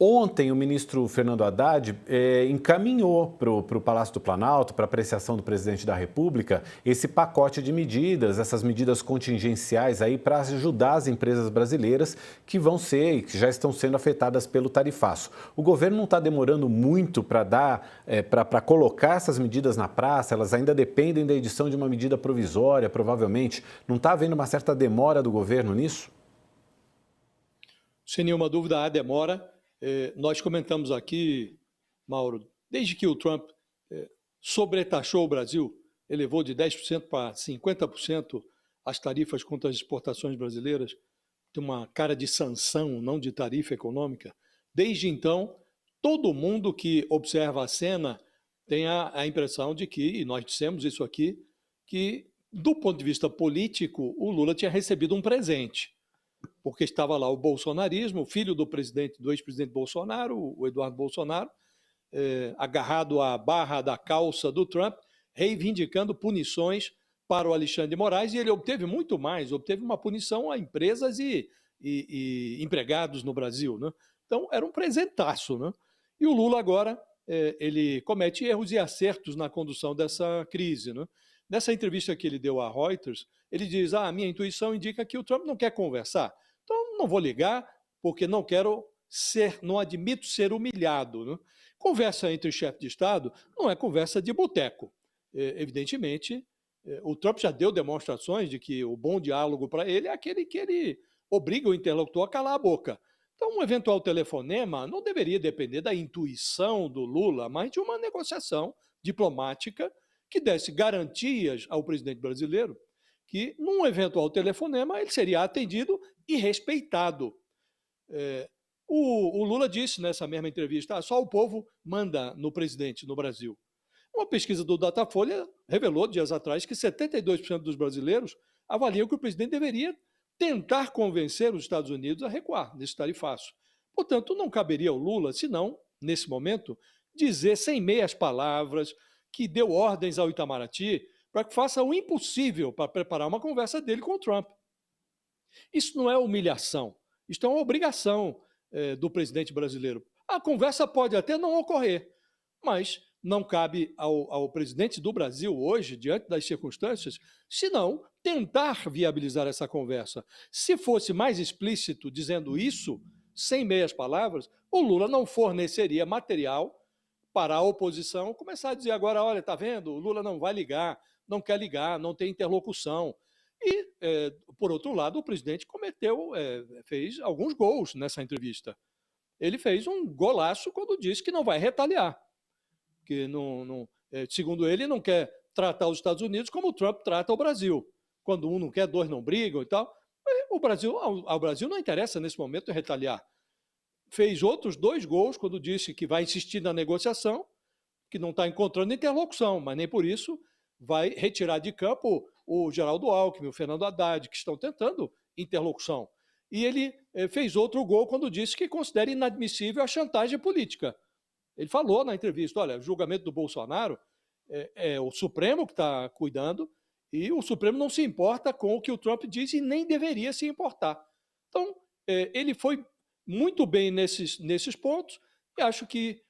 Ontem, o ministro Fernando Haddad encaminhou para o Palácio do Planalto, para apreciação do presidente da República, esse pacote de medidas, essas medidas contingenciais aí para ajudar as empresas brasileiras que vão ser e que já estão sendo afetadas pelo tarifaço. O governo não está demorando muito para colocar essas medidas na praça, elas ainda dependem da edição de uma medida provisória, provavelmente. Não está havendo uma certa demora do governo nisso? Sem nenhuma dúvida, há demora. Nós comentamos aqui, Mauro, desde que o Trump sobretaxou o Brasil, elevou de 10% para 50% as tarifas contra as exportações brasileiras, tem uma cara de sanção, não de tarifa econômica. Desde então, todo mundo que observa a cena tem a impressão de que, e nós dissemos isso aqui, que do ponto de vista político, o Lula tinha recebido um presente, porque estava lá o bolsonarismo, o filho do ex-presidente Bolsonaro, o Eduardo Bolsonaro, agarrado à barra da calça do Trump, reivindicando punições para o Alexandre de Moraes, e ele obteve muito mais, obteve uma punição a empresas e empregados no Brasil, né? Então, era um presentaço, né? E o Lula agora, ele comete erros e acertos na condução dessa crise, né? Nessa entrevista que ele deu à Reuters, ele diz, a minha intuição indica que o Trump não quer conversar, então não vou ligar porque não admito ser humilhado, né? Conversa entre chefe de Estado não é conversa de boteco. Evidentemente, o Trump já deu demonstrações de que o bom diálogo para ele é aquele que ele obriga o interlocutor a calar a boca. Então, um eventual telefonema não deveria depender da intuição do Lula, mas de uma negociação diplomática que desse garantias ao presidente brasileiro que, num eventual telefonema, ele seria atendido e respeitado. O Lula disse nessa mesma entrevista, só o povo manda no presidente no Brasil. Uma pesquisa do Datafolha revelou dias atrás que 72% dos brasileiros avaliam que o presidente deveria tentar convencer os Estados Unidos a recuar nesse tarifaço. Portanto, não caberia ao Lula, senão, nesse momento, dizer sem meias palavras que deu ordens ao Itamaraty para que faça o impossível para preparar uma conversa dele com o Trump. Isso não é humilhação, isso é uma obrigação do presidente brasileiro. A conversa pode até não ocorrer, mas não cabe ao presidente do Brasil hoje, diante das circunstâncias, senão tentar viabilizar essa conversa. Se fosse mais explícito dizendo isso, sem meias palavras, o Lula não forneceria material para a oposição começar a dizer agora, olha, está vendo, o Lula não vai ligar, não quer ligar, não tem interlocução. E, por outro lado, o presidente fez alguns gols nessa entrevista. Ele fez um golaço quando disse que não vai retaliar, que, segundo ele, não quer tratar os Estados Unidos como o Trump trata o Brasil. Quando um não quer, dois não brigam e tal. Ao Brasil não interessa, nesse momento, retaliar. Fez outros 2 gols quando disse que vai insistir na negociação, que não está encontrando interlocução, mas nem por isso vai retirar de campo o Geraldo Alckmin, o Fernando Haddad, que estão tentando interlocução. E ele fez outro gol quando disse que considera inadmissível a chantagem política. Ele falou na entrevista, olha, o julgamento do Bolsonaro é o Supremo que está cuidando e o Supremo não se importa com o que o Trump diz e nem deveria se importar. Então, ele foi muito bem nesses pontos e acho que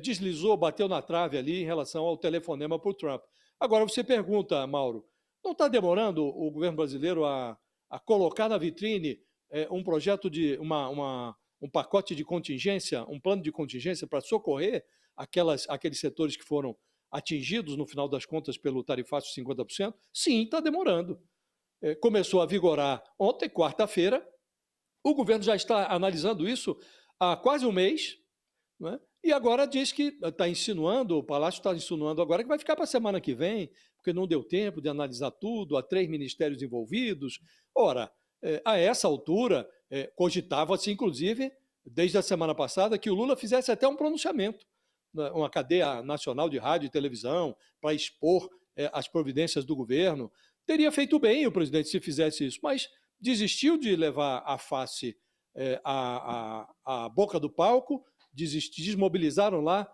deslizou, bateu na trave ali em relação ao telefonema para o Trump. Agora, você pergunta, Mauro, não está demorando o governo brasileiro a colocar na vitrine um projeto de um pacote de contingência, um plano de contingência para socorrer aqueles setores que foram atingidos, no final das contas, pelo tarifaço de 50%? Sim, está demorando. Começou a vigorar ontem, quarta-feira. O governo já está analisando isso há quase um mês, né? E agora diz que está insinuando, o Palácio está insinuando agora que vai ficar para a semana que vem, porque não deu tempo de analisar tudo, há 3 ministérios envolvidos. Ora, a essa altura, cogitava-se, inclusive, desde a semana passada, que o Lula fizesse até um pronunciamento, né, uma cadeia nacional de rádio e televisão, para expor as providências do governo. Teria feito bem o presidente se fizesse isso, mas desistiu de levar a face à boca do palco, desmobilizaram lá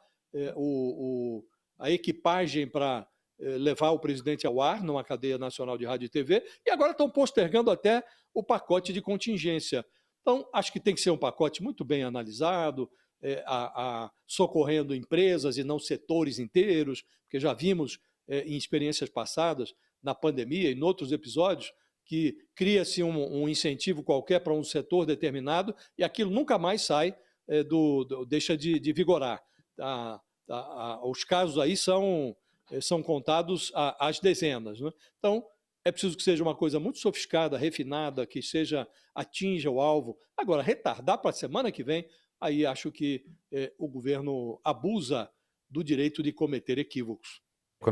a equipagem para levar o presidente ao ar numa cadeia nacional de rádio e TV, e agora estão postergando até o pacote de contingência. Então, acho que tem que ser um pacote muito bem analisado, socorrendo empresas e não setores inteiros, porque já vimos em experiências passadas, na pandemia e em outros episódios, que cria-se um incentivo qualquer para um setor determinado e aquilo nunca mais sai, deixa de vigorar. Os casos aí são contados às dezenas, né? Então, é preciso que seja uma coisa muito sofisticada, refinada, que atinja o alvo. Agora, retardar para a semana que vem, aí acho que o governo abusa do direito de cometer equívocos.